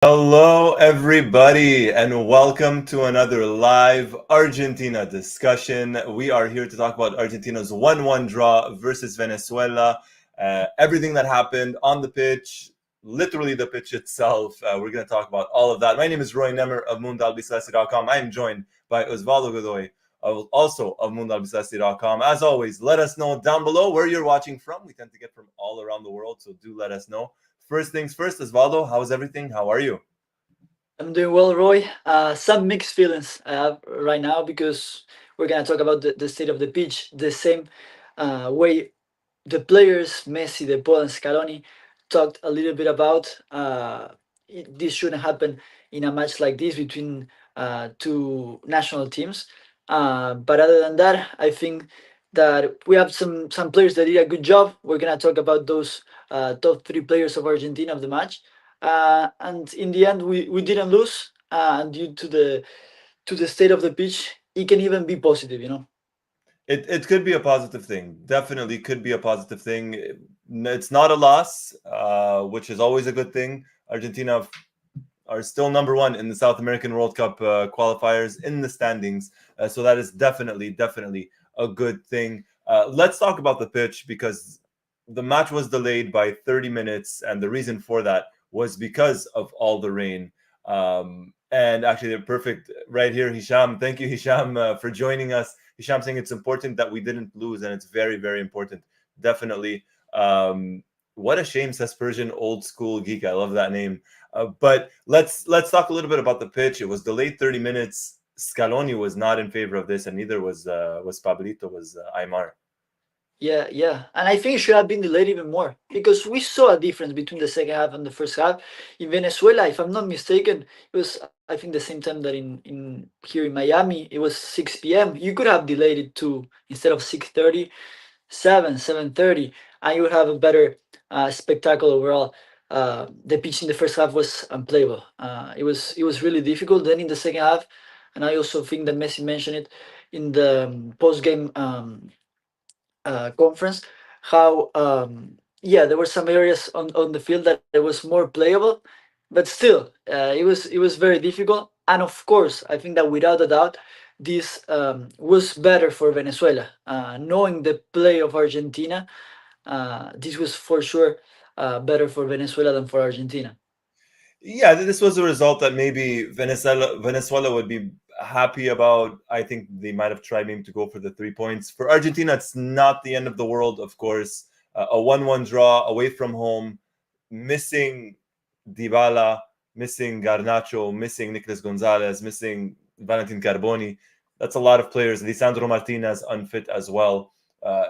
Hello, everybody, and welcome to another live Argentina discussion. We are here to talk about Argentina's 1-1 draw versus Venezuela. Everything that happened on the pitch, literally the pitch itself. We're going to talk about all of that. My name is Nemer of Mundo Albiceleste.com. I am joined by Osvaldo Godoy, also of Mundo Albiceleste.com. As always, let us know down below where you're watching from. We tend to get from all around the world, so do let us know. First things first, Osvaldo, how's everything? How are you? I'm doing well, Roy. Some mixed feelings I have right now because we're gonna talk about the state of the pitch, the same way the players, Messi, De Paul, and Scaloni, talked a little bit about. This shouldn't happen in a match like this between two national teams. But other than that, I think that we have some players that did a good job. We're gonna talk about those top three players of Argentina of the match. And in the end, we didn't lose due to the state of the pitch. It can even be positive, you know. It could be a positive thing. Definitely could be a positive thing. It's not a loss, which is always a good thing. Argentina are still number one in the South American World Cup qualifiers in the standings. So that is definitely a good thing. Let's talk about the pitch because the match was delayed by 30 minutes. And the reason for that was because of all the rain. And actually, they're perfect right here, Hisham. Thank you, Hisham, for joining us. Hisham saying it's important that we didn't lose, and it's very important. Definitely. What a shame, says Persian Old School Geek. I love that name. But let's talk a little bit about the pitch. It was delayed 30 minutes. Scaloni was not in favor of this, and neither was Pablito, was Aymar. Yeah, and I think it should have been delayed even more because we saw a difference between the second half and the first half. In Venezuela, if I'm not mistaken, it was I think the same time that in here in Miami, it was 6 p.m. You could have delayed it to instead of 6:30, 7:30, and you would have a better spectacle overall. The pitch in the first half was unplayable. It was really difficult. Then in the second half, and I also think that Messi mentioned it in the post game. Conference, how yeah, there were some areas on the field that it was more playable, but still it was very difficult. And of course, I think that without a doubt, this was better for Venezuela. Knowing the play of Argentina, this was for sure better for Venezuela than for Argentina. Yeah, this was a result that maybe Venezuela would be happy about. I think they might have tried maybe to go for the 3 points. For Argentina, it's not the end of the world, of course. A 1-1 draw away from home, missing Dybala, missing Garnacho, missing Nicolas Gonzalez, missing Valentin Carboni. That's a lot of players. Lisandro Martinez unfit as well.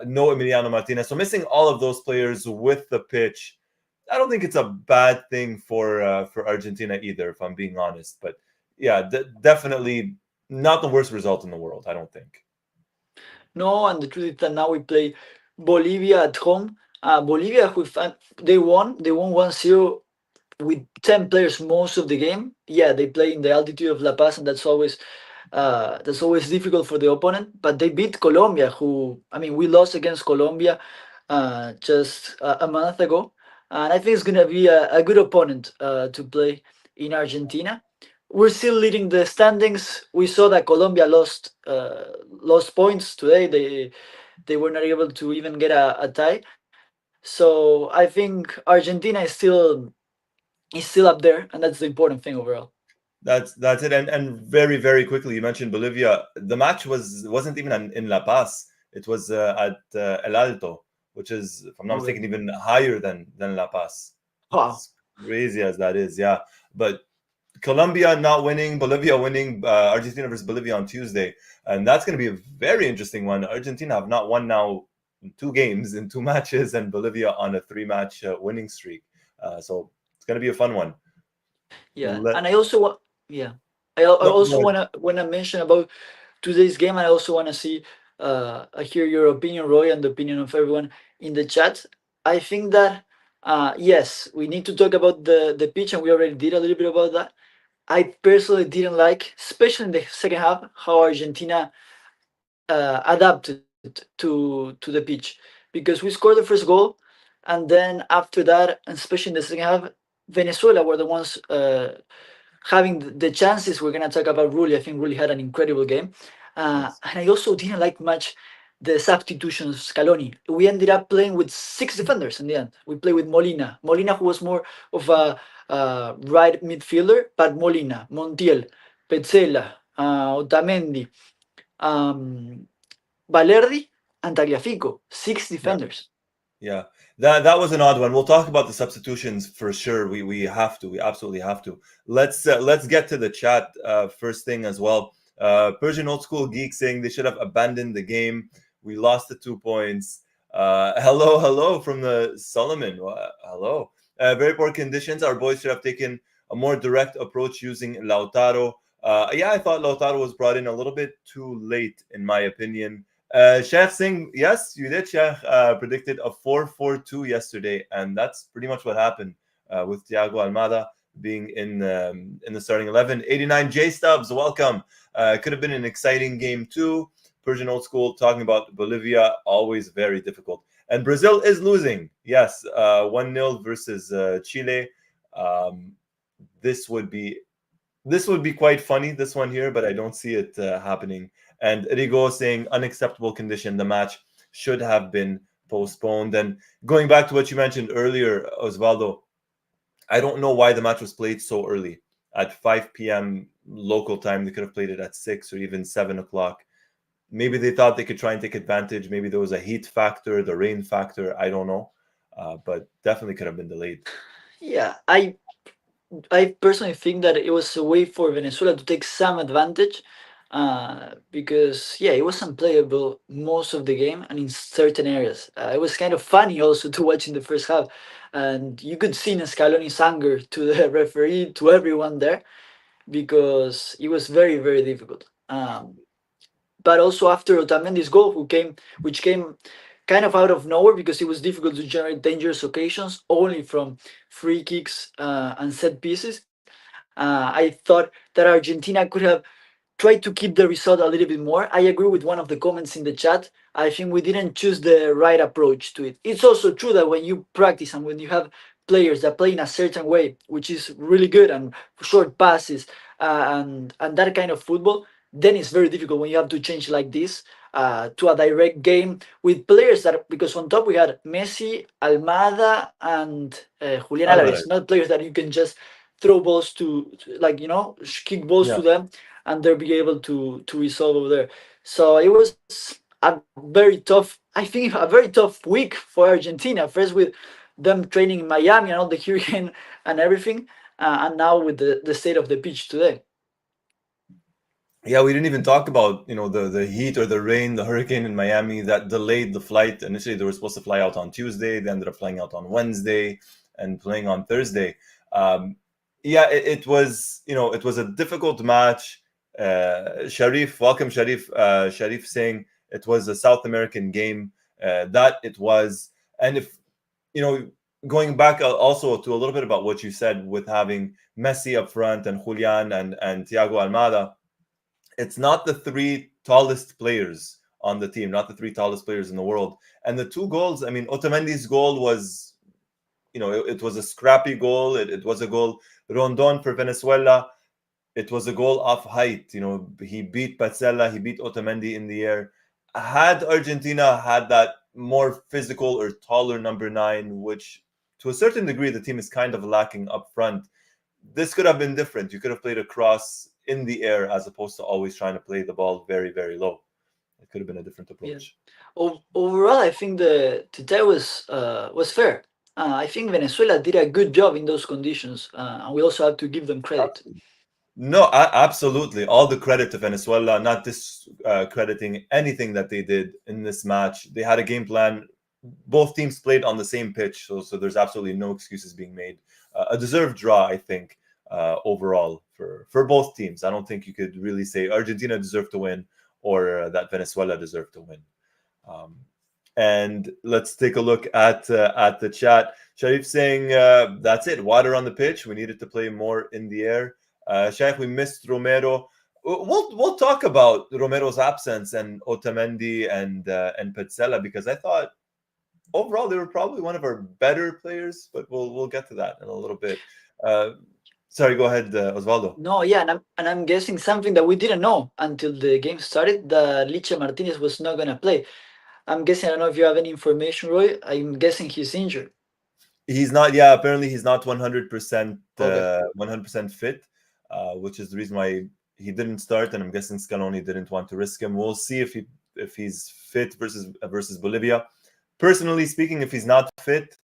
No Emiliano Martinez. So missing all of those players with the pitch, I don't think it's a bad thing for Argentina either, if I'm being honest. But yeah, definitely not the worst result in the world. I don't think. No, and the truth is that now we play Bolivia at home. Bolivia, they won 1-0 with 10 players most of the game. Yeah, they play in the altitude of La Paz, and that's always difficult for the opponent. But they beat Colombia, who, I mean, we lost against Colombia just a month ago, and I think it's gonna be a good opponent to play in Argentina. We're still leading the standings. We saw that Colombia lost points today. They were not able to even get a tie. So I think Argentina is still up there, and that's the important thing overall. That's it. And very quickly, you mentioned Bolivia. The match wasn't even in La Paz. It was at El Alto, which is, if I'm not Okay. mistaken, even higher than La Paz. Wow. As crazy as that is, yeah. But Colombia not winning, Bolivia winning, Argentina versus Bolivia on Tuesday, and that's going to be a very interesting one. Argentina have not won now in 2 games in 2 matches, and Bolivia on a 3-match winning streak. So it's going to be a fun one. Yeah, Let and I also want. Yeah, I no, go also ahead. wanna mention about today's game, and I also wanna see. I hear your opinion, Roy, and the opinion of everyone in the chat. I think that yes, we need to talk about the pitch, and we already did a little bit about that. I personally didn't like, especially in the second half, how Argentina adapted to the pitch, because we scored the first goal, and then after that, and especially in the second half, Venezuela were the ones having the chances. We're gonna talk about Rulli. I think Rulli had an incredible game, Yes. and I also didn't like much the substitution of Scaloni. We ended up playing with 6 defenders in the end. We played with Molina, who was more of a right midfielder, but Molina, Montiel, Petzela, Otamendi, um, Valerdi, and Tagliafico. Six Yeah. defenders. Yeah, that was an odd one. We'll talk about the substitutions for sure. We have to. We absolutely have to. Let's get to the chat first thing as well. Persian old school geek saying they should have abandoned the game. We lost the 2 points. Hello from the Solomon. Hello. Very poor conditions. Our boys should have taken a more direct approach using Lautaro. Yeah, I thought Lautaro was brought in a little bit too late, in my opinion. Sheikh Singh, yes, you did. Sheikh predicted a 4-4-2 yesterday, and that's pretty much what happened with Thiago Almada being in the starting 11. 89 J Stubbs, welcome. Could have been an exciting game too. Persian old school talking about Bolivia, always very difficult. And Brazil is losing. Yes, 1-0 versus Chile. Um, this would be quite funny, this one here, but I don't see it happening. And Rigo saying unacceptable condition. The match should have been postponed. And going back to what you mentioned earlier, Osvaldo, I don't know why the match was played so early at 5 p.m. local time. They could have played it at 6 or even 7 o'clock. Maybe they thought they could try and take advantage. Maybe there was a heat factor, the rain factor. I don't know. But definitely could have been delayed. Yeah, I personally think that it was a way for Venezuela to take some advantage, because yeah, it was unplayable most of the game and in certain areas. It was kind of funny also to watch in the first half, and you could see Scaloni's anger to the referee, to everyone there, because it was very very difficult. But also after Otamendi's goal, which came kind of out of nowhere because it was difficult to generate dangerous occasions only from free kicks and set pieces. I thought that Argentina could have tried to keep the result a little bit more. I agree with one of the comments in the chat. I think we didn't choose the right approach to it. It's also true that when you practice and when you have players that play in a certain way, which is really good and short passes and that kind of football, then it's very difficult when you have to change like this to a direct game with players that, because on top we had Messi, Almada, and Julian Alvarez, Alvarez. not players that you can just throw balls like kick balls Yeah. to them and they'll be able to resolve over there. So it was a very tough, I think, a very tough week for Argentina. First with them training in Miami and all the hurricane and everything, and now with the state of the pitch today. Yeah, we didn't even talk about the heat or the rain, the hurricane in Miami that delayed the flight. Initially, they were supposed to fly out on Tuesday. They ended up flying out on Wednesday and playing on Thursday. Yeah, it was it was a difficult match. Sharif, welcome, Sharif. Sharif saying it was a South American game. That it was, and if you know, going back also to a little bit about what you said with having Messi up front and Julian and Thiago Almada, it's not the three tallest players on the team, not the three tallest players in the world. And the two goals, I mean, Otamendi's goal was, it was a scrappy goal. It was a goal. Rondon for Venezuela, it was a goal off height. He beat Pazzella, he beat Otamendi in the air. Had Argentina had that more physical or taller number 9, which to a certain degree the team is kind of lacking up front, this could have been different. You could have played a cross in the air as opposed to always trying to play the ball very, very low. It could have been a different Yeah. approach. Overall, I think the today was fair. I think Venezuela did a good job in those conditions, and we also have to give them credit. No, absolutely. All the credit to Venezuela, not discrediting anything that they did in this match. They had a game plan. Both teams played on the same pitch, so there's absolutely no excuses being made. A deserved draw, I think, overall for both teams. I don't think you could really say Argentina deserved to win or that Venezuela deserved to win. And let's take a look at the chat. Sharif saying that's it. Water on the pitch. We needed to play more in the air. Sheikh, we missed Romero. We'll talk about Romero's absence and Otamendi and Petzela, because I thought overall they were probably one of our better players, but we'll get to that in a little bit. Sorry, go ahead, Osvaldo. No, yeah, and I'm guessing something that we didn't know until the game started, that Liche Martinez was not gonna play. I'm guessing, I don't know if you have any information, Roy. I'm guessing he's injured. He's not. Yeah, apparently he's not 100% Okay. 100% fit, which is the reason why he didn't start. And I'm guessing Scaloni didn't want to risk him. We'll see if he's fit versus Bolivia. Personally speaking, if he's not fit,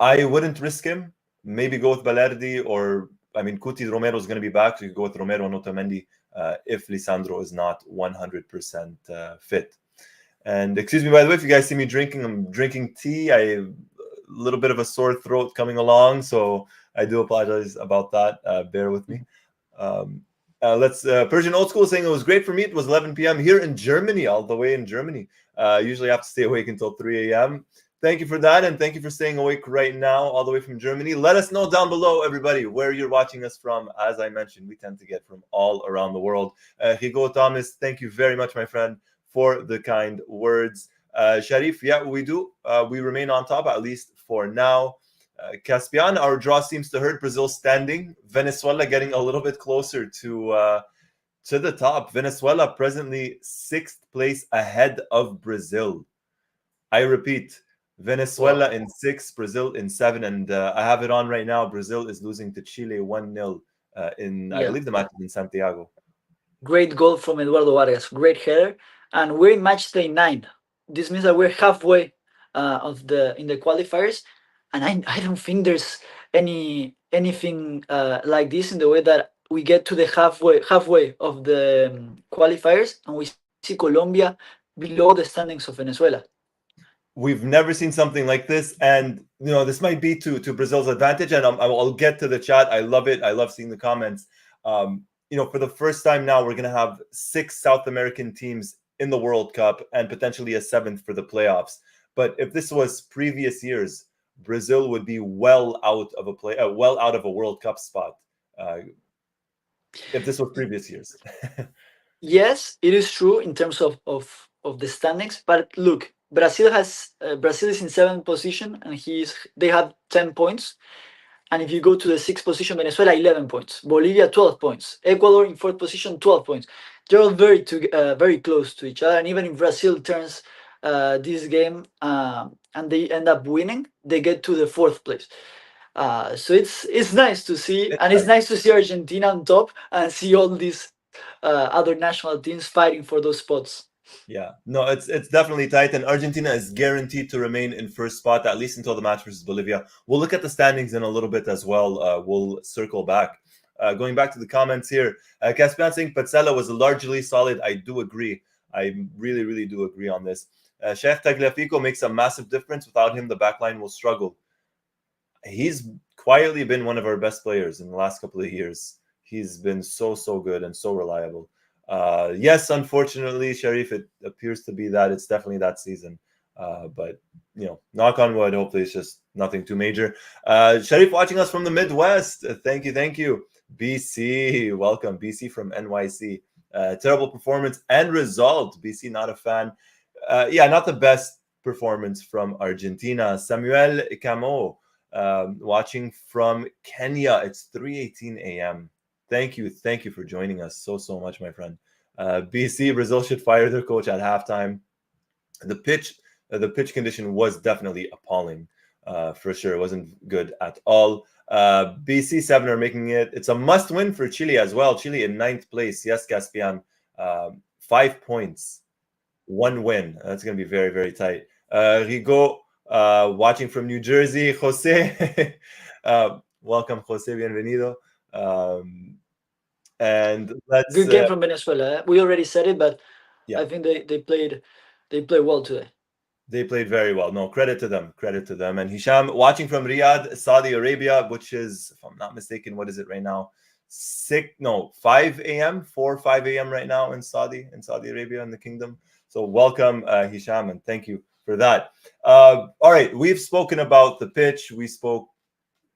I wouldn't risk him. Maybe go with Balerdi, or I mean, Cuti Romero is going to be back, so you go with Romero and Otamendi if Lisandro is not 100% fit. And excuse me, by the way, if you guys see me drinking, I'm drinking tea. A little bit of a sore throat coming along, so I do apologize about that. Bear with me. Let's Persian Old School saying it was great for me. It was 11 p.m. here in Germany, all the way in Germany. Usually I have to stay awake until 3 a.m. Thank you for that, and thank you for staying awake right now, all the way from Germany. Let us know down below, everybody, where you're watching us from. As I mentioned, we tend to get from all around the world. Hugo Thomas, thank you very much, my friend, for the kind words. Sharif, yeah, we do. We remain on top, at least for now. Caspian, our draw seems to hurt Brazil standing. Venezuela getting a little bit closer to the top. Venezuela presently 6th place ahead of Brazil. I repeat, Venezuela in 6, Brazil in 7, and I have it on right now. Brazil is losing to Chile 1-0 in, I believe the match is in Santiago. Great goal from Eduardo Vargas. Great header, and we're in match day 9. This means that we're halfway in the qualifiers, and I don't think there's anything like this, in the way that we get to the halfway of the qualifiers, and we see Colombia below the standings of Venezuela. We've never seen something like this, and this might be to Brazil's advantage. And I'll get to the chat. I love it. I love seeing the comments. For the first time now, we're going to have 6 South American teams in the World Cup, and potentially a 7th for the playoffs. But if this was previous years, Brazil would be well out of a World Cup spot. If this was previous years. Yes, it is true in terms of the standings. But look, Brazil is in 7th position, and they have 10 points. And if you go to the 6th position, Venezuela 11 points, Bolivia 12 points, Ecuador in 4th position 12 points. They're all very close to each other. And even if Brazil turns this game and they end up winning, they get to the 4th place. So it's nice to see, and it's nice to see Argentina on top and see all these other national teams fighting for those spots. Yeah, no, it's definitely tight, and Argentina is guaranteed to remain in first spot, at least until the match versus Bolivia. We'll look at the standings in a little bit as well. We'll circle back. Going back to the comments here, Caspian saying Petzela was largely solid. I do agree. I really, really do agree on this. Sheikh Tagliafico makes a massive difference. Without him, the backline will struggle. He's quietly been one of our best players in the last couple of years. He's been so good and so reliable. Yes, unfortunately, Sharif, it appears to be that it's definitely that season. But knock on wood, hopefully it's just nothing too major. Sharif watching us from the Midwest. Thank you. BC, welcome. BC from NYC. Terrible performance and result. BC, not a fan. Not the best performance from Argentina. Samuel Camo, watching from Kenya. It's 3:18 a.m. Thank you for joining us so much, my friend. BC, Brazil should fire their coach at halftime. The pitch condition was definitely appalling, for sure. It wasn't good at all. BC 7 are making it. It's a must-win for Chile as well. Chile in 9th place. Yes, Caspian. 5 points, 1 win. That's going to be very, very tight. Rigo, watching from New Jersey. Jose, welcome, Jose. Bienvenido. And let's good game from Venezuela. We already said it, but yeah. I think they played well today. They played very well. No, credit to them. And Hisham, watching from Riyadh, Saudi Arabia, which is, if I'm not mistaken, what is it right now? 5 a.m. 4 or 5 a.m. right now in Saudi Arabia, in the kingdom. So welcome, Hisham, and thank you for that. All right, we've spoken about the pitch. We spoke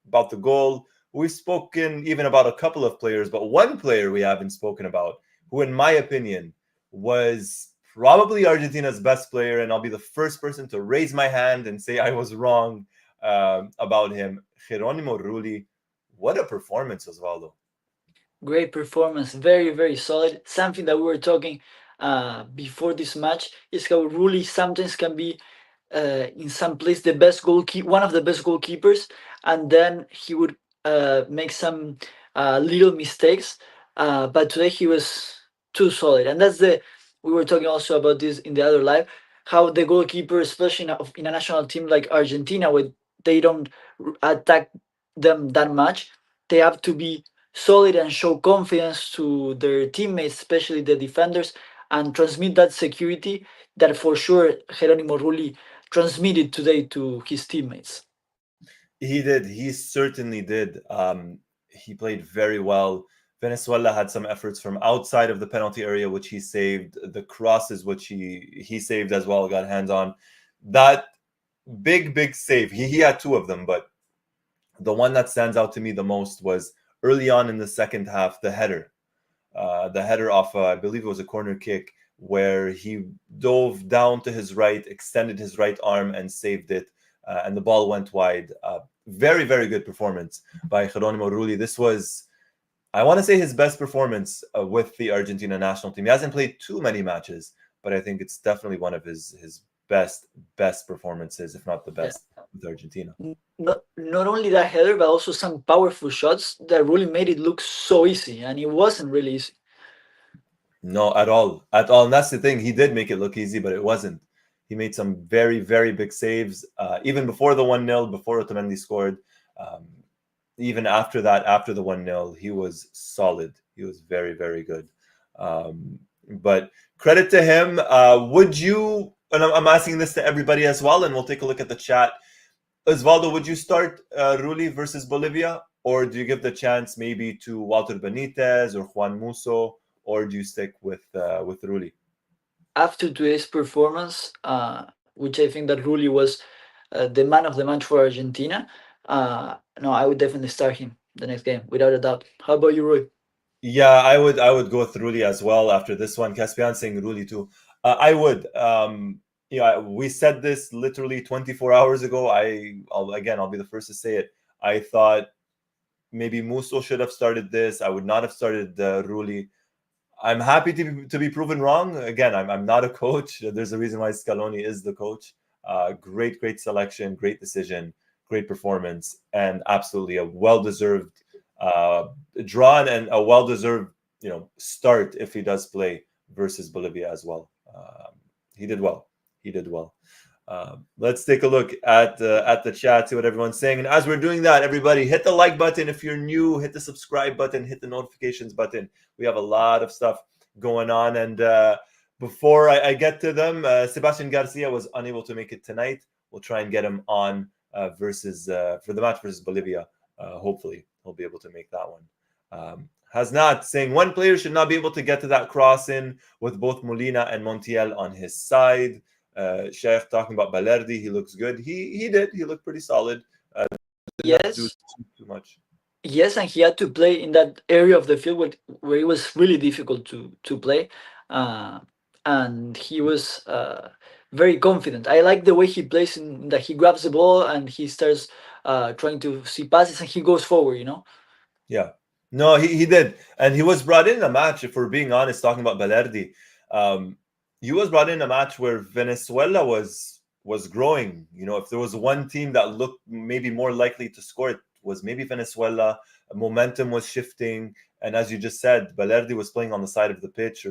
about the goal. We've spoken even about a couple of players, but one player we haven't spoken about, who, in my opinion, was probably Argentina's best player, and I'll be the first person to raise my hand and say I was wrong about him. Geronimo Rulli, what a performance, Osvaldo. Great performance, very very solid. Something that we were talking before this match is how Rulli sometimes can be in some place the best goalkeeper, one of the best goalkeepers, and then he would make some little mistakes. But today he was too solid, and that's the we were talking also about this in the other live. How the goalkeeper, especially in a national team like Argentina, where they don't attack them that much, they have to be solid and show confidence to their teammates, especially the defenders, and transmit that security that for sure Geronimo Rulli transmitted today to his teammates. He did. He certainly did. He played very well. Venezuela had some efforts from outside of the penalty area, which he saved. The crosses, which he saved as well, got hands on. That big save. He had two of them, but the one that stands out to me the most was early on in the second half, the header. The header off, I believe it was a corner kick, where he dove down to his right, extended his right arm, and saved it. And the ball went wide. Very, very good performance by Geronimo Rulli. This was, I want to say, his best performance with the Argentina national team. He hasn't played too many matches, but I think it's definitely one of his best performances, if not the best, with Argentina. Not only that header, but also some powerful shots that really made it look so easy, and it wasn't really easy. No, at all. And that's the thing. He did make it look easy, but it wasn't. He made some very, very big saves, even before the 1-0, before Otamendi scored. Even after that, after the 1-0, he was solid. He was very, very good. But credit to him. Would you, and I'm asking this to everybody as well, and we'll take a look at the chat. Osvaldo, would you start Rulli versus Bolivia? Or do you give the chance maybe to Walter Benitez or Juan Musso? Or do you stick with Rulli? After today's performance, which I think that Rulli was the man of the match for Argentina, no, I would definitely start him the next game, without a doubt. How about you, Roy? Yeah, I would go with Rulli as well after this one. Caspian saying Rulli too. I would. We said this literally 24 hours ago. I'll be the first to say it. I thought maybe Musso should have started this. I would not have started Rulli. I'm happy to be proven wrong. Again, I'm not a coach. There's a reason why Scaloni is the coach. Great selection, great decision, great performance, and absolutely a well-deserved draw and a well-deserved start if he does play versus Bolivia as well. He did well. Let's take a look at the chat, see what everyone's saying. And as we're doing that, everybody hit the like button. If you're new, hit the subscribe button, hit the notifications button. We have a lot of stuff going on. And before I get to them, Sebastian Garcia was unable to make it tonight. We'll try and get him on for the match versus Bolivia. Hopefully, he'll be able to make that one. Hasnat saying one player should not be able to get to that cross in with both Molina and Montiel on his side. Sheikh talking about Balerdi, he looks good. He did. He looked pretty solid. Yes. Too much. Yes, and he had to play in that area of the field where it was really difficult to play, and he was very confident. I like the way he plays in that he grabs the ball and he starts trying to see passes and he goes forward. Yeah. No, he did, and he was brought in a match. If we're being honest, talking about Balerdi, he was brought in a match where Venezuela was growing. If there was one team that looked maybe more likely to score, it was maybe Venezuela. Momentum was shifting, and as you just said, Balerdi was playing on the side of the pitch,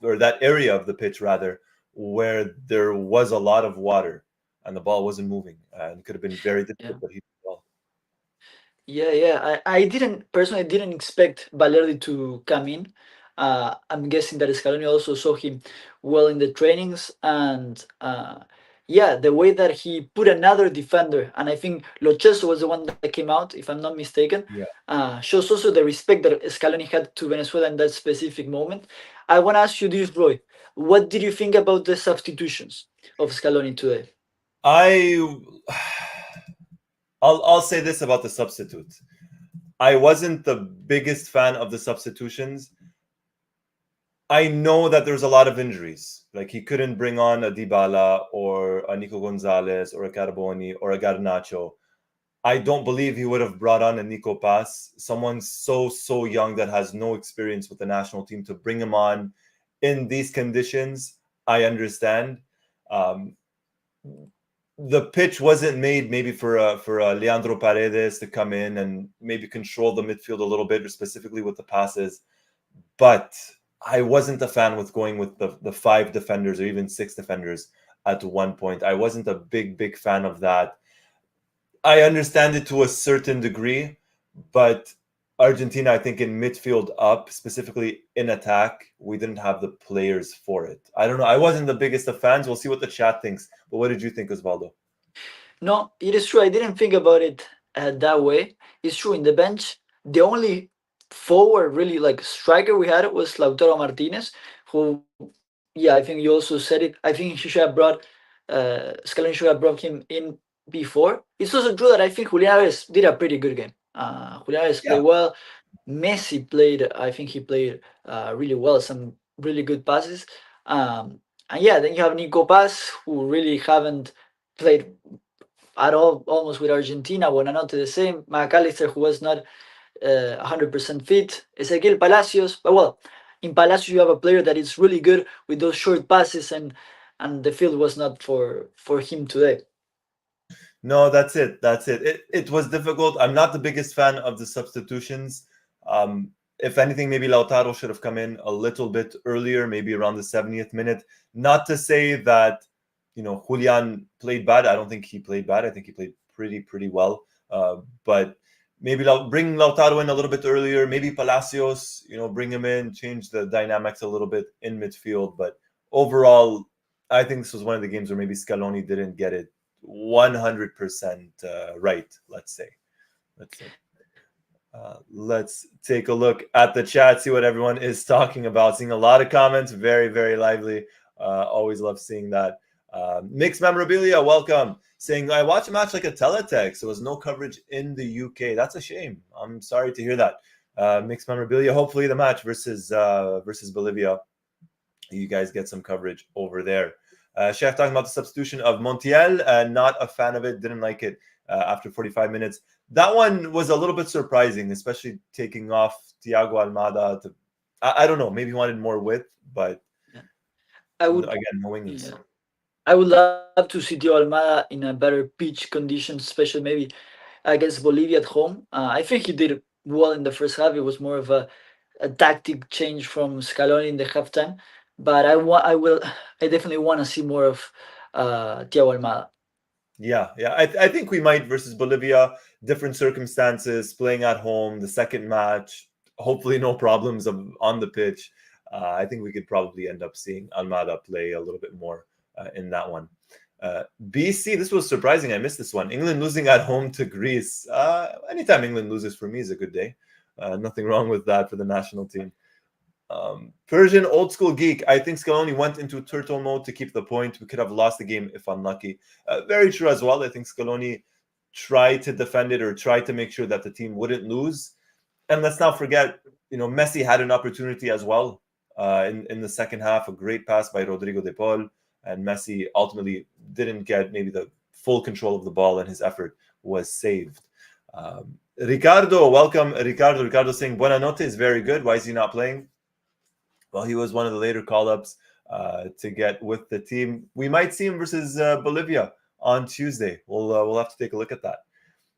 or that area of the pitch rather, where there was a lot of water and the ball wasn't moving, and it could have been very difficult. But he did well. Yeah. I didn't expect Valerdi to come in. I'm guessing that Scaloni also saw him well in the trainings, and the way that he put another defender, and I think Lo Celso was the one that came out, if I'm not mistaken. Shows also the respect that Scaloni had to Venezuela in that specific moment. I want to ask you this, Roy. What did you think about the substitutions of Scaloni today? I'll say this about the substitutes. I wasn't the biggest fan of the substitutions. I know that there's a lot of injuries. Like he couldn't bring on a Dybala or a Nico Gonzalez or a Carboni or a Garnacho. I don't believe he would have brought on a Nico Pass, someone so young that has no experience with the national team, to bring him on in these conditions. I understand. Um, the pitch wasn't made maybe for Leandro Paredes to come in and maybe control the midfield a little bit, or specifically with the passes. But I wasn't a fan with going with the five defenders or even six defenders at one point. I wasn't a big fan of that. I understand it to a certain degree, but Argentina, I think in midfield up, specifically in attack, we didn't have the players for it. I don't know. I wasn't the biggest of fans. We'll see what the chat thinks. But what did you think, Osvaldo? No, it is true. I didn't think about it that way. It's true. In the bench, the only forward, really like striker we had was Lautaro Martinez, who, yeah, I think you also said it. I think he should have brought, Scaloni should have brought him in before. It's also true that I think Julian Alves did a pretty good game. Julian Alves Yeah. played well. Messi played, I think he played really well, some really good passes. And yeah, then you have Nico Paz, who really haven't played at all, almost with Argentina. Buonanotte the same. McAllister, who was not 100% fit. Ezequiel Palacios. But well, in Palacios you have a player that is really good with those short passes, and the field was not for him today. No, that's it. That's it. It was difficult. I'm not the biggest fan of the substitutions. If anything, maybe Lautaro should have come in a little bit earlier, maybe around the 70th minute. Not to say that, Julian played bad. I don't think he played bad. I think he played pretty well. But maybe bring Lautaro in a little bit earlier. Maybe Palacios, bring him in, change the dynamics a little bit in midfield. But overall, I think this was one of the games where maybe Scaloni didn't get it 100% right. Let's say. Let's take a look at the chat, see what everyone is talking about. Seeing a lot of comments, very lively. Always love seeing that. Mixed Memorabilia, welcome. Saying, I watched a match like a teletext. There was no coverage in the UK. That's a shame. I'm sorry to hear that. Mixed Memorabilia, hopefully the match versus Bolivia, you guys get some coverage over there. Chef talking about the substitution of Montiel. Not a fan of it. Didn't like it after 45 minutes. That one was a little bit surprising, especially taking off Thiago Almada. I don't know. Maybe he wanted more width, but I would again, no wings. Yeah. I would love to see Thiago Almada in a better pitch conditions, especially maybe against Bolivia at home. I think he did well in the first half. It was more of a tactic change from Scaloni in the halftime. But I definitely want to see more of Thiago Almada. Yeah. I think we might versus Bolivia. Different circumstances, playing at home, the second match. Hopefully, no problems on the pitch. I think we could probably end up seeing Almada play a little bit more in that one. BC, this was surprising. I missed this one. England losing at home to Greece. Anytime England loses for me is a good day. Nothing wrong with that for the national team. Persian old school geek. I think Scaloni went into turtle mode to keep the point. We could have lost the game if unlucky. Very true as well. I think Scaloni tried to defend it or tried to make sure that the team wouldn't lose. And let's not forget, Messi had an opportunity as well in the second half. A great pass by Rodrigo de Paul, and Messi ultimately didn't get maybe the full control of the ball, and his effort was saved. Ricardo, welcome. Ricardo saying Buonanotte is very good. Why is he not playing? Well, he was one of the later call-ups to get with the team. We might see him versus Bolivia on Tuesday. We'll have to take a look at that.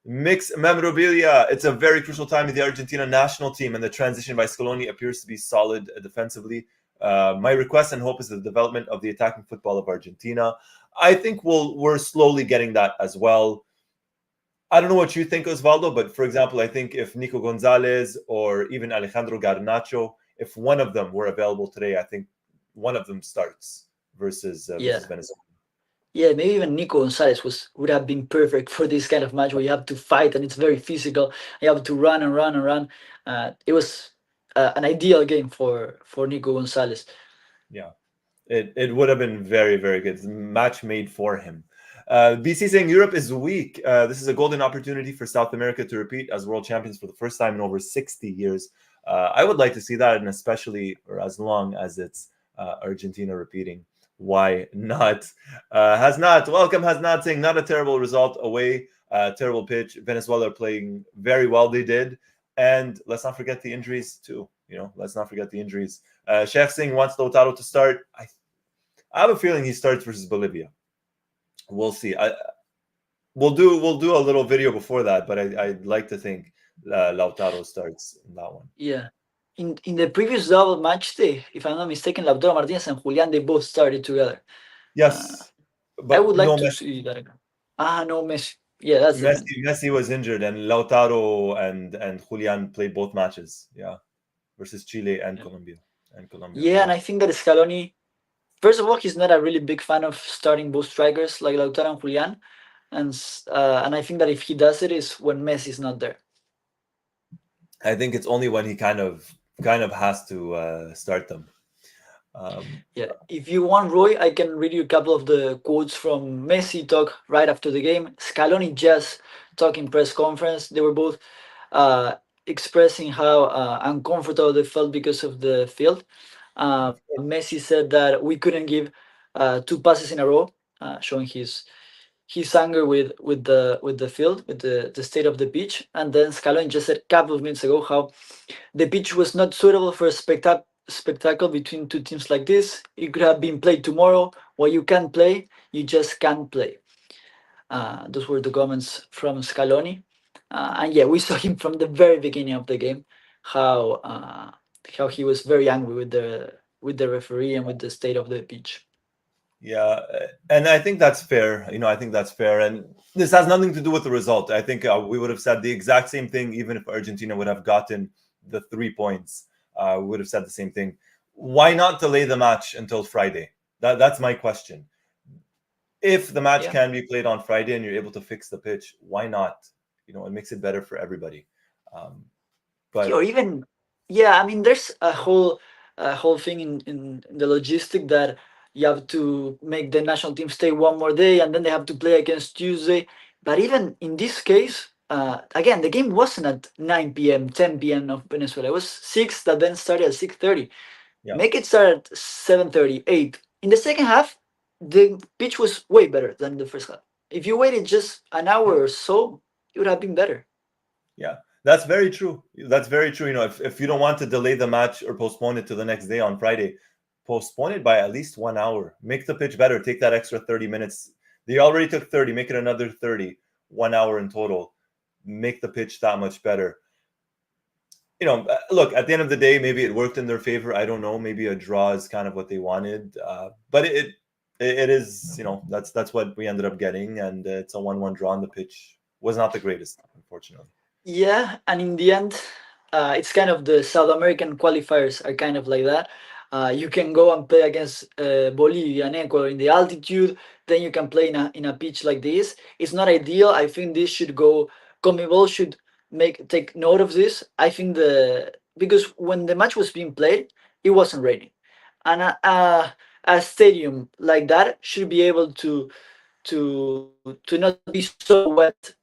Mixed Memorabilia. It's a very crucial time in the Argentina national team, and the transition by Scaloni appears to be solid defensively. My request and hope is the development of the attacking football of Argentina. I think we're slowly getting that as well. I don't know what you think, Osvaldo, but for example, I think if Nico Gonzalez or even Alejandro Garnacho, if one of them were available today, I think one of them starts versus Venezuela. Yeah, maybe even Nico Gonzalez would have been perfect for this kind of match where you have to fight and it's very physical. You have to run and run and run. It was an ideal game for Nico Gonzalez. Yeah, it would have been very good. Match made for him. BC saying Europe is weak. This is a golden opportunity for South America to repeat as world champions for the first time in over 60 years. I would like to see that, and especially, or as long as it's Argentina repeating. Why not? Has not. Welcome, has not saying not a terrible result away. Terrible pitch. Venezuela are playing very well. They did. And let's not forget the injuries too. Let's not forget the injuries. Sheikh Singh wants Lautaro to start. I have a feeling he starts versus Bolivia. We'll see. We'll do a little video before that, but I'd like to think Lautaro starts in that one. Yeah. In the previous double match day, if I'm not mistaken, Lautaro Martinez and Julian, they both started together. Yes, but I would like no to Messi. see that again. No Messi. Yeah, that's the thing. Messi was injured, and Lautaro and Julian played both matches. Yeah, versus Chile and Colombia. Yeah, and I think that Scaloni, first of all, he's not a really big fan of starting both strikers like Lautaro and Julian, and I think that if he does it, is when Messi is not there. I think it's only when he kind of has to start them. Yeah, if you want, Roy, I can read you a couple of the quotes from Messi talk right after the game. Scaloni just talking press conference. They were both expressing how uncomfortable they felt because of the field. Messi said that we couldn't give 2 passes in a row, showing his anger with the field, with the state of the pitch. And then Scaloni just said a couple of minutes ago how the pitch was not suitable for a spectacle between two teams like this. It could have been played tomorrow. What you can play, you just can't play. Those were the comments from Scaloni. And yeah, we saw him from the very beginning of the game how he was very angry with the referee and with the state of the pitch. Yeah, and I think that's fair. I think that's fair, and this has nothing to do with the result. I think we would have said the exact same thing even if Argentina would have gotten the 3 points. We would have said the same thing. Why not delay the match until Friday? That's my question. If the match can be played on Friday and you're able to fix the pitch, why not? It makes it better for everybody. But or even, I mean, there's a whole thing in the logistic that you have to make the national team stay one more day and then they have to play against Tuesday. But even in this case, again, the game wasn't at 9 p.m., 10 p.m. of Venezuela. It was 6 that then started at 6:30. Yeah. Make it start at 7:30, 8. In the second half, the pitch was way better than the first half. If you waited just an hour or so, it would have been better. Yeah, that's very true. That's very true. If you don't want to delay the match or postpone it to the next day on Friday, postpone it by at least 1 hour. Make the pitch better. Take that extra 30 minutes. They already took 30. Make it another 30. 1 hour in total. Make the pitch that much better. Look, at the end of the day, maybe it worked in their favor. I don't know. Maybe a draw is kind of what they wanted. But it is, that's what we ended up getting. And it's a 1-1 draw on the pitch. Was not the greatest, unfortunately. Yeah, and in the end, it's kind of the South American qualifiers are kind of like that. You can go and play against Bolivia and Ecuador in the altitude. Then you can play in a pitch like this. It's not ideal. I think this should go. CONMEBOL should take note of this. I think because when the match was being played, it wasn't raining, and a stadium like that should be able to not be so wet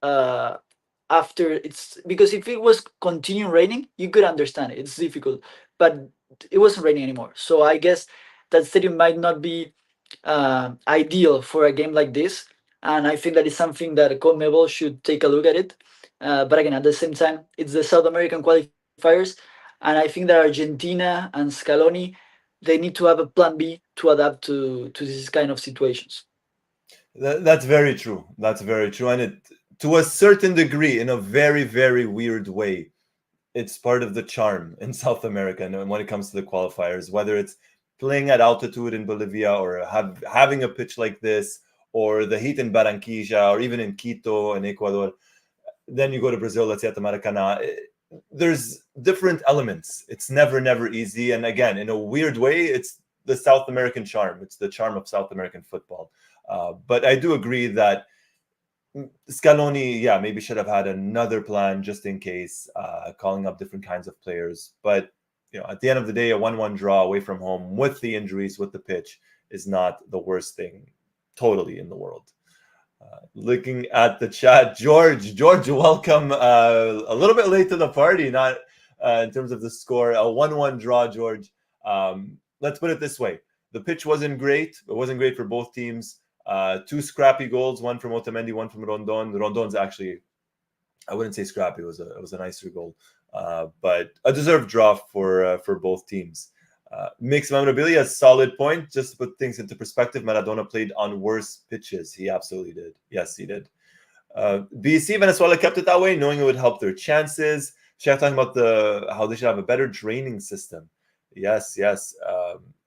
after it's, because if it was continuing raining, you could understand it. It's difficult, but it wasn't raining anymore. So I guess that stadium might not be ideal for a game like this. And I think that is something that CONMEBOL should take a look at it. But again, at the same time, it's the South American qualifiers, and I think that Argentina and Scaloni, they need to have a plan B to adapt to these kind of situations. That's very true. That's very true, and it, to a certain degree, in a very, very weird way, it's part of the charm in South America. And when it comes to the qualifiers, whether it's playing at altitude in Bolivia or having a pitch like this, or the heat in Barranquilla, or even in Quito in Ecuador, then you go to Brazil, let's say at the Maracanã. There's different elements. It's never easy. And again, in a weird way, it's the South American charm. It's the charm of South American football. But I do agree that Scaloni, maybe should have had another plan just in case, calling up different kinds of players. But at the end of the day, a 1-1 draw away from home with the injuries, with the pitch, is not the worst thing totally in the world. Looking at the chat, George, welcome. A little bit late to the party. Not in terms of the score. A 1-1 draw, George. Let's put it this way. The pitch wasn't great. It wasn't great for both teams. 2 scrappy goals, one from Otamendi, one from Rondon. Rondon's actually, I wouldn't say scrappy. It was a nicer goal, but a deserved draw for both teams. Mixed memorabilia, a solid point. Just to put things into perspective, Maradona played on worse pitches. He absolutely did. Yes, he did. BC, Venezuela kept it that way, knowing it would help their chances. Sheikh talking about how they should have a better draining system. Yes.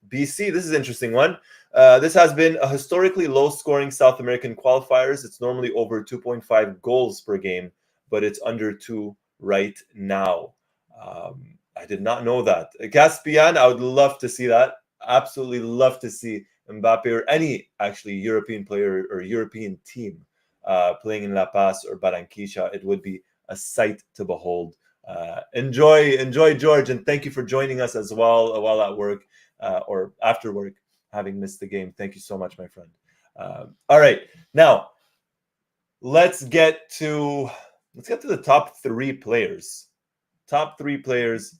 BC, this is an interesting one. This has been a historically low-scoring South American qualifiers. It's normally over 2.5 goals per game, but it's under 2 right now. I did not know that. Caspian, I would love to see that. Absolutely love to see Mbappe or any actually European player or European team playing in La Paz or Barranquilla. It would be a sight to behold. Enjoy, George, and thank you for joining us as well while at work or after work, having missed the game. Thank you so much, my friend. All right, now let's get to the top 3 players. Top 3 players.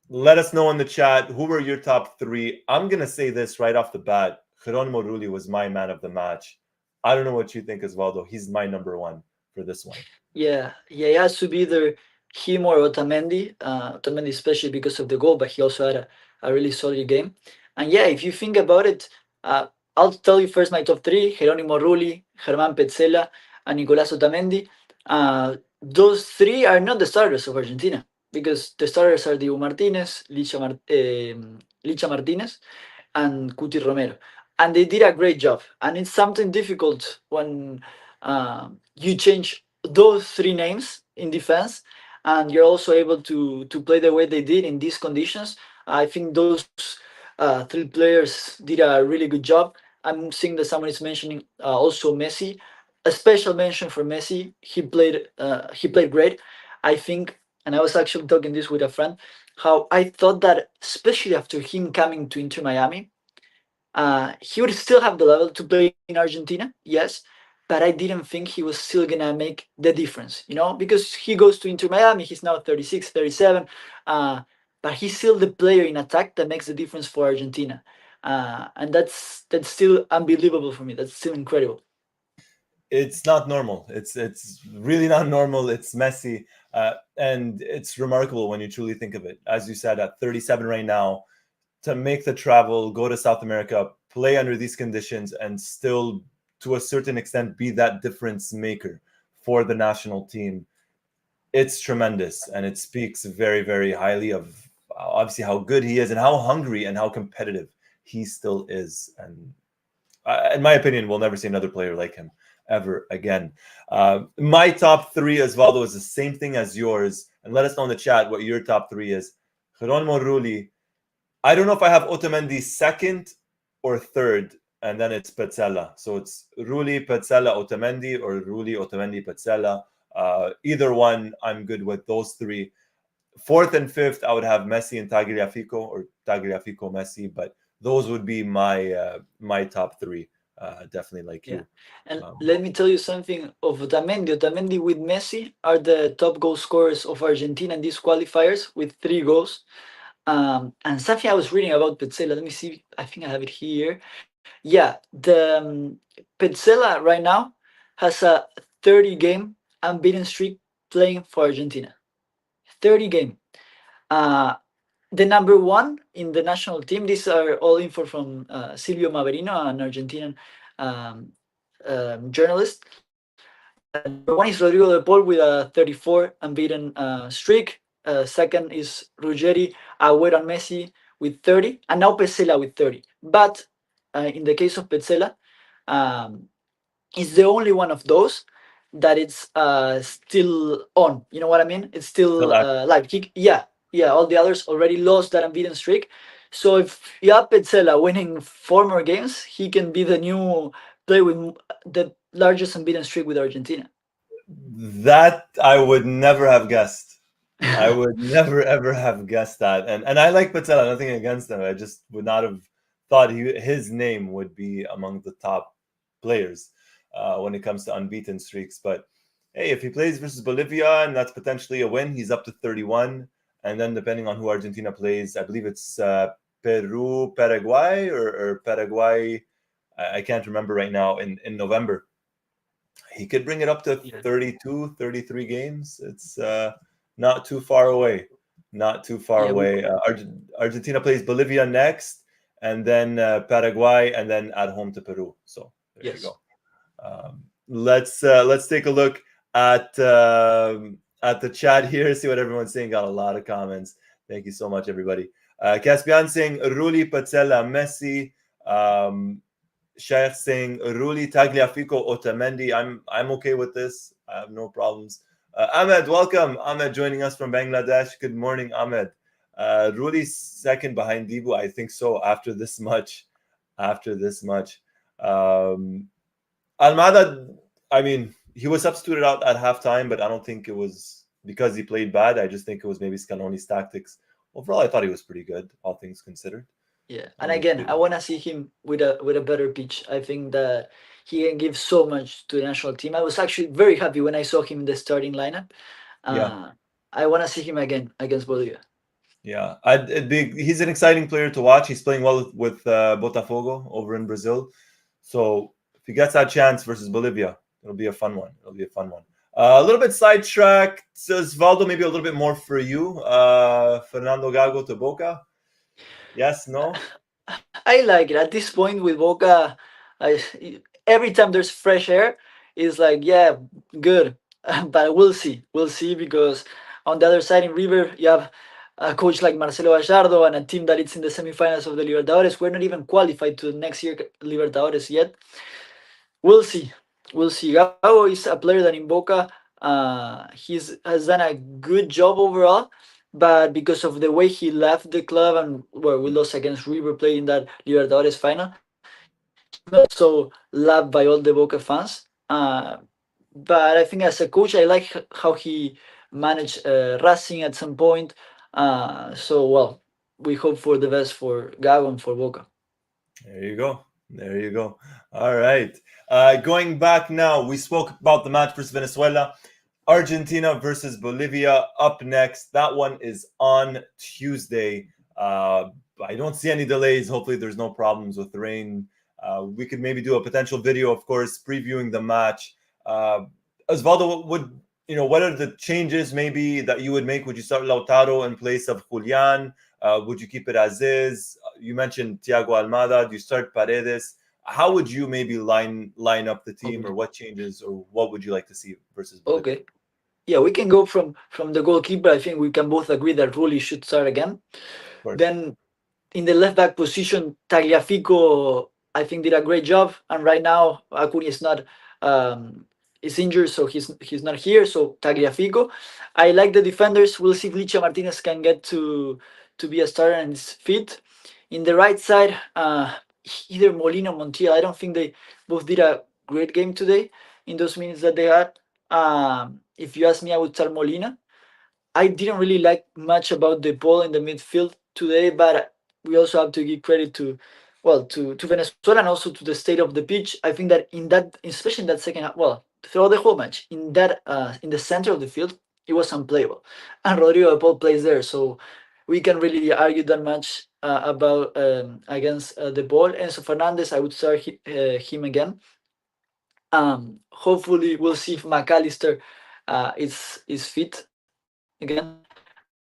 Let us know in the chat who were your top 3. I'm gonna say this right off the bat: Geronimo Rulli was my man of the match. I don't know what you think, Osvaldo. He's my number 1 for this one. Yeah, it has to be either him or Otamendi. Otamendi especially because of the goal, but he also had a really solid game. And yeah, if you think about it, I'll tell you first my top 3: Geronimo Rulli, Germán Petzela, and Nicolas Otamendi. Those 3 are not the starters of Argentina, because the starters are Diego Martinez, Licha Martinez, and Cuti Romero. And they did a great job. And it's something difficult when you change those 3 names in defense, and you're also able to play the way they did in these conditions. I think those 3 players did a really good job. I'm seeing that someone is mentioning also Messi. A special mention for Messi. He played great. I think, and I was actually talking this with a friend, how I thought that especially after him coming to Inter Miami, he would still have the level to play in Argentina, yes, but I didn't think he was still gonna make the difference, because he goes to Inter Miami, he's now 36, 37, but he's still the player in attack that makes the difference for Argentina, and that's still unbelievable for me. That's still incredible. It's not normal. It's really not normal. It's messy, and it's remarkable when you truly think of it. As you said, at 37 right now, to make the travel, go to South America, play under these conditions, and still, to a certain extent, be that difference maker for the national team, it's tremendous. And it speaks very, very highly of obviously how good he is and how hungry and how competitive he still is. And in my opinion, we'll never see another player like him ever again. My top 3, Osvaldo, is the same thing as yours. And let us know in the chat what your top 3 is. Geronimo Rulli. I don't know if I have Otamendi second or third, and then it's Petzela. So it's Rulli, Petzela, Otamendi, or Rulli, Otamendi, Petzela. Either one, I'm good with those 3. 4th and 5th, I would have Messi and Tagliafico, or Tagliafico, Messi, but those would be my top 3. Definitely like you. And let me tell you something of Otamendi. Otamendi with Messi are the top goal scorers of Argentina in these qualifiers with 3 goals. And something I was reading about Petzela, let me see, I think I have it here. Yeah, the Petzela right now has a 30-game unbeaten streak playing for Argentina. 30-game. The number 1 in the national team, these are all info from Silvio Maverino, an Argentinian journalist. Number 1 is Rodrigo de Paul with a 34 unbeaten streak. Second is Ruggeri, Agüero, and Messi with 30, and now Petzela with 30. But in the case of Petzela, it's the only one of those that it's still on. You know what I mean? It's still live. All the others already lost that unbeaten streak. So if you have Petzela winning 4 more games, he can be the new player with the largest unbeaten streak with Argentina. That I would never have guessed. I would never ever have guessed that. And I like Petzela, nothing against him. I just would not have thought his name would be among the top players when it comes to unbeaten streaks. But hey, if he plays versus Bolivia and that's potentially a win, he's up to 31. and then depending on who Argentina plays, I believe it's Peru, Paraguay, or Paraguay. I can't remember right now. In November, he could bring it up to 32, 33 games. It's not too far away. Not too far away. Argentina plays Bolivia next, and then Paraguay, and then at home to Peru. So there you go. Let's take a look at the chat here. See what everyone's saying. Got a lot of comments. Thank you so much, everybody. Caspian saying Rulli, Pazzella, Messi. Sheikh saying Rulli, Tagliafico, Otamendi. I'm okay with this. I have no problems. Ahmed, welcome. Ahmed joining us from Bangladesh. Good morning, Ahmed. Rulli's second behind Dibu. I think so. After this much. Almada, I mean, he was substituted out at halftime, but I don't think it was because he played bad. I just think it was maybe Scaloni's tactics. Overall, I thought he was pretty good, all things considered. Yeah, and again, I want to see him with a better pitch. I think that he can give so much to the national team. I was actually very happy when I saw him in the starting lineup. I want to see him again against Bolivia. Yeah, he's an exciting player to watch. He's playing well with Botafogo over in Brazil. So if he gets that chance versus Bolivia, it'll be a fun one. A little bit sidetracked. Osvaldo, maybe a little bit more for you. Fernando Gago to Boca. Yes, no? I like it. At this point with Boca, every time there's fresh air, it's like, yeah, good. But we'll see. Because on the other side in River, you have a coach like Marcelo Gallardo and a team that is in the semifinals of the Libertadores. We're not even qualified to next year Libertadores yet. We'll see. Gago is a player that in Boca, has done a good job overall, but because of the way he left the club and where we lost against River Plate in that Libertadores final, he's not so loved by all the Boca fans. But I think as a coach, I like how he managed Racing at some point. So we hope for the best for Gago and for Boca. There you go. All right. Going back now, we spoke about the match versus Venezuela. Argentina versus Bolivia up next. That one is on Tuesday. I don't see any delays. Hopefully there's no problems with the rain. We could maybe do a potential video, of course, previewing the match. Osvaldo, what are the changes maybe that you would make? Would you start Lautaro in place of Julian? Would you keep it as is? You mentioned Thiago Almada. Do you start Paredes? How would you maybe line up the team, or what changes, or what would you like to see versus Bolivia? Okay. Yeah, we can go from the goalkeeper. I think we can both agree that Rulli should start again. Then in the left back position, Tagliafico, I think, did a great job. And right now, Acuna is not is injured, so he's not here. So Tagliafico. I like the defenders. We'll see if Licha Martinez can get to be a starter and is fit. In the right side, either Molina or Montiel. I don't think they both did a great game today in those minutes that they had. If you ask me, I would start Molina. I didn't really like much about the ball in the midfield today, but we also have to give credit to Venezuela and also to the state of the pitch. I think that especially in that second half, throughout the whole match, in the center of the field, it was unplayable, and Rodrigo de Paul plays there, so we can really argue that much about against the ball. Enzo Fernandez, I would start him again. Hopefully we'll see if McAllister is fit again.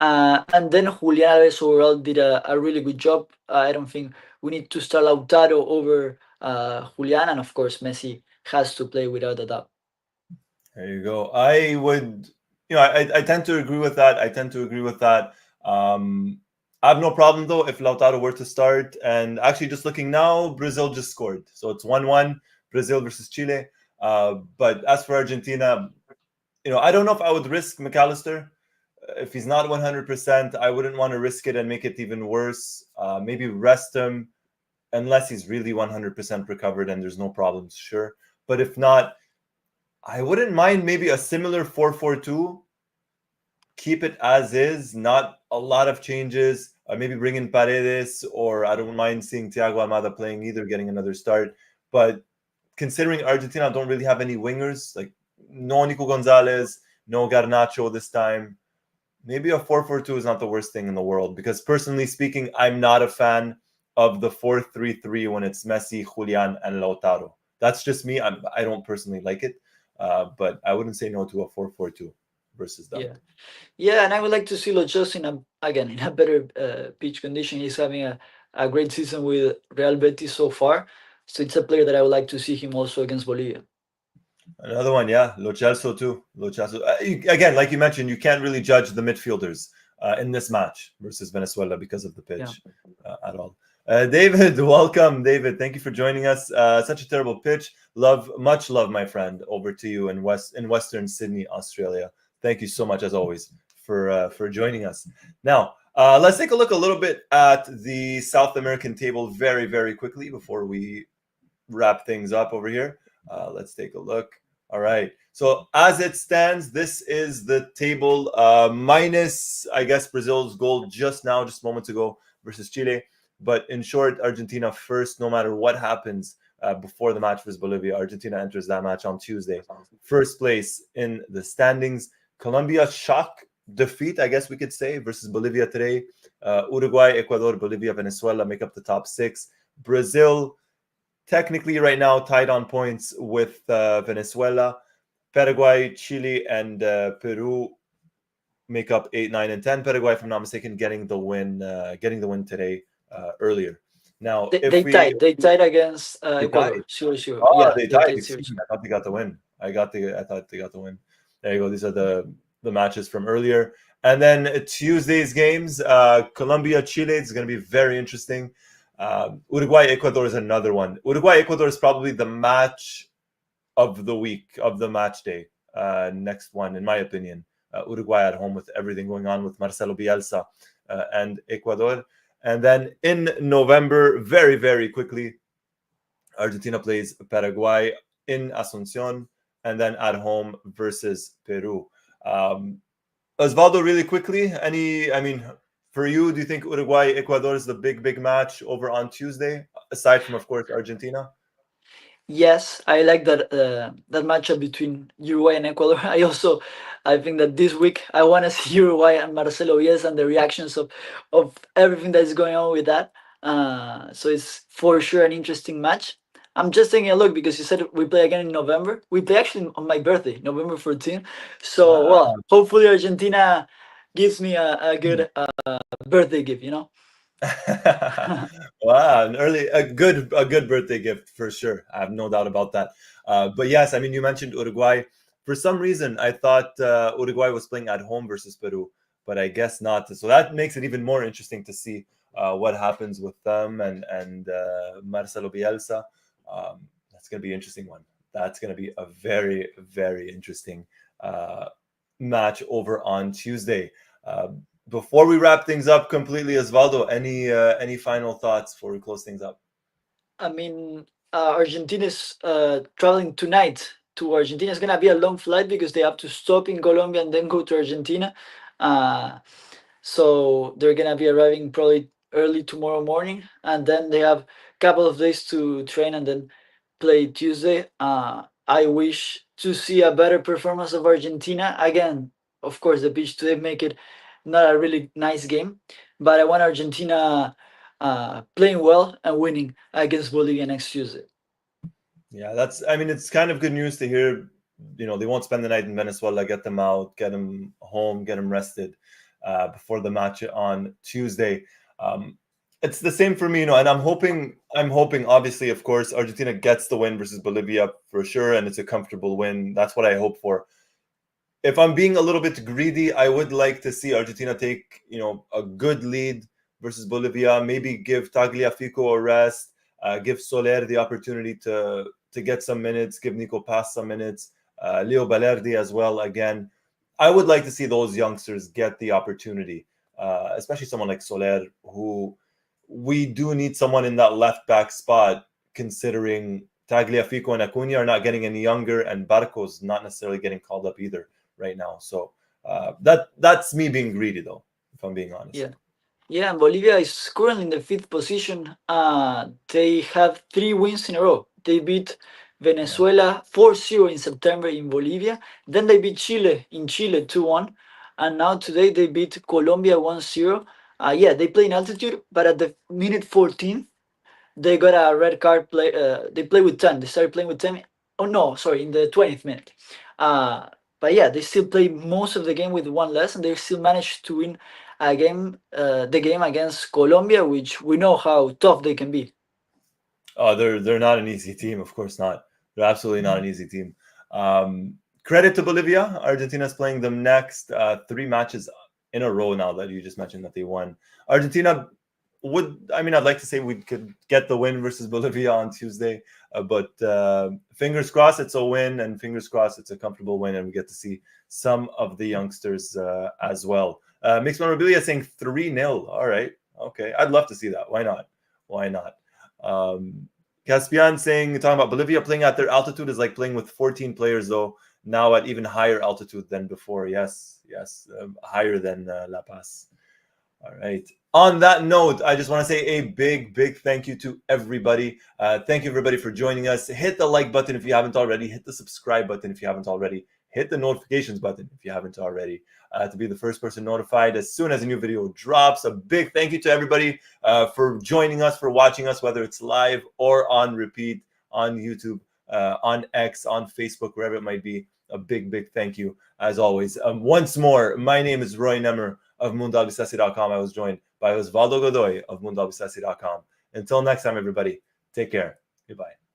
And then Julian Alves overall did a really good job. I don't think we need to start Lautaro over Julian, and of course Messi has to play without a doubt. There you go. I would, I tend to agree with that. I have no problem though if Lautaro were to start. And actually, just looking now, Brazil just scored, so it's 1-1. Brazil versus Chile. But as for Argentina, I don't know if I would risk McAllister. If he's not 100%, I wouldn't want to risk it and make it even worse. Maybe rest him unless he's really 100% recovered and there's no problems, sure. But if not, I wouldn't mind maybe a similar 4-4-2. Keep it as is, not a lot of changes. Maybe bring in Paredes, or I don't mind seeing Thiago Almada playing either, getting another start. But considering Argentina don't really have any wingers, like no Nico Gonzalez, no Garnacho this time, maybe a 4-4-2 is not the worst thing in the world, because personally speaking, I'm not a fan of the 4-3-3 when it's Messi, Julian, and Lautaro. That's just me. I don't personally like it, but I wouldn't say no to a 4-4-2 versus them. Yeah. Yeah, and I would like to see Lochos in a better pitch condition. He's having a great season with Real Betis so far, so it's a player that I would like to see him also against Bolivia. Another one, yeah, Lo Celso too. Lo Celso. Again, like you mentioned, you can't really judge the midfielders in this match versus Venezuela because of the pitch at all. David, welcome, David. Thank you for joining us. Such a terrible pitch. Much love, my friend. Over to you in Western Sydney, Australia. Thank you so much, as always, for joining us. Now, let's take a look a little bit at the South American table very, very quickly before we wrap things up over here. Let's take a look. All right. So as it stands, this is the table minus, I guess, Brazil's goal just moments ago versus Chile. But in short, Argentina first, no matter what happens before the match versus Bolivia. Argentina enters that match on Tuesday. First place in the standings. Colombia shock defeat, I guess we could say, versus Bolivia today. Uruguay, Ecuador, Bolivia, Venezuela make up the top 6. Brazil, technically right now tied on points with Venezuela. Paraguay, Chile, and Peru make up 8, 9, and 10. Paraguay, if I'm not mistaken, getting the win today earlier. Now, they tied against Ecuador. Sure. Oh, yeah, they tied. Sure. I thought they got the win. I thought they got the win. There you go. These are the matches from earlier. And then Tuesday's games, Colombia, Chile is going to be very interesting. Uruguay, Ecuador is another one. Uruguay, Ecuador is probably the match of the week, of the match day. Next one, in my opinion. Uruguay at home with everything going on with Marcelo Bielsa and Ecuador. And then in November, very, very quickly, Argentina plays Paraguay in Asunción, and then at home versus Peru. Osvaldo, really quickly, for you, do you think Uruguay, Ecuador is the big match over on Tuesday, aside from, of course, Argentina? Yes, I like that matchup between Uruguay and Ecuador. I think that this week I want to see Uruguay and Marcelo Bielsa and the reactions of everything that is going on with that. So it's for sure an interesting match. I'm just taking a look because you said we play again in November. We play actually on my birthday, November 14th. So, well, hopefully Argentina gives me a good birthday gift, Wow, a good birthday gift for sure. I have no doubt about that. But yes, you mentioned Uruguay. For some reason, I thought Uruguay was playing at home versus Peru, but I guess not. So that makes it even more interesting to see what happens with them and Marcelo Bielsa. That's going to be an interesting one. That's going to be a very, very interesting match over on Tuesday. Before we wrap things up completely, Osvaldo, any final thoughts before we close things up? Argentina is traveling tonight to Argentina. It's gonna be a long flight because they have to stop in Colombia and then go to Argentina. So they're gonna be arriving probably early tomorrow morning, and then they have a couple of days to train and then play Tuesday. I wish to see a better performance of Argentina. Again, of course, the pitch today make it not a really nice game, but I want Argentina playing well and winning against Bolivia next Tuesday. Yeah, it's kind of good news to hear. They won't spend the night in Venezuela. Get them out, get them home, get them rested before the match on Tuesday. It's the same for me, and I'm hoping, obviously, of course, Argentina gets the win versus Bolivia for sure, and it's a comfortable win. That's what I hope for. If I'm being a little bit greedy, I would like to see Argentina take, a good lead versus Bolivia. Maybe give Tagliafico a rest, give Soler the opportunity to get some minutes, give Nico Paz some minutes, Leo Balerdi as well. Again, I would like to see those youngsters get the opportunity, especially someone like Soler, who we do need someone in that left back spot, considering Tagliafico and Acuna are not getting any younger, and Barco's not necessarily getting called up either right now. So that's me being greedy, though, if I'm being honest. Yeah, and Bolivia is currently in the 5th position. They have 3 wins in a row. They beat Venezuela 4-0 in September in Bolivia. Then they beat Chile in Chile 2-1. and now today they beat Colombia 1-0. Yeah, they play in altitude, but at the minute 14th, they got a red card. They play with 10. They started playing with 10. Oh no, sorry, in the 20th minute. But yeah, they still play most of the game with one less, and they still managed to win a game, the game against Colombia, which we know how tough they can be. Oh, they're not an easy team. Of course not. They're absolutely not an easy team. Credit to Bolivia. Argentina's playing them next. 3 matches in a row now that you just mentioned that they won. Argentina I'd like to say we could get the win versus Bolivia on Tuesday, but fingers crossed it's a win, and fingers crossed it's a comfortable win, and we get to see some of the youngsters as well. Mixed Memorabilia saying 3-0. All right. Okay. I'd love to see that. Why not? Why not? Caspian talking about Bolivia playing at their altitude is like playing with 14 players, though, now at even higher altitude than before. Yes, higher than La Paz. All right. On that note, I just want to say a big thank you to everybody. Thank you, everybody, for joining us. Hit the like button if you haven't already. Hit the subscribe button if you haven't already. Hit the notifications button if you haven't already, to be the first person notified as soon as a new video drops. A big thank you to everybody for joining us, for watching us, whether it's live or on repeat on YouTube, on X, on Facebook, wherever it might be. A big thank you, as always. Once more, my name is Roy Nemer of MundoAlbiceleste.com. I was joined by Osvaldo Godoy of MundoAlbiceleste.com. Until next time, everybody, take care. Goodbye.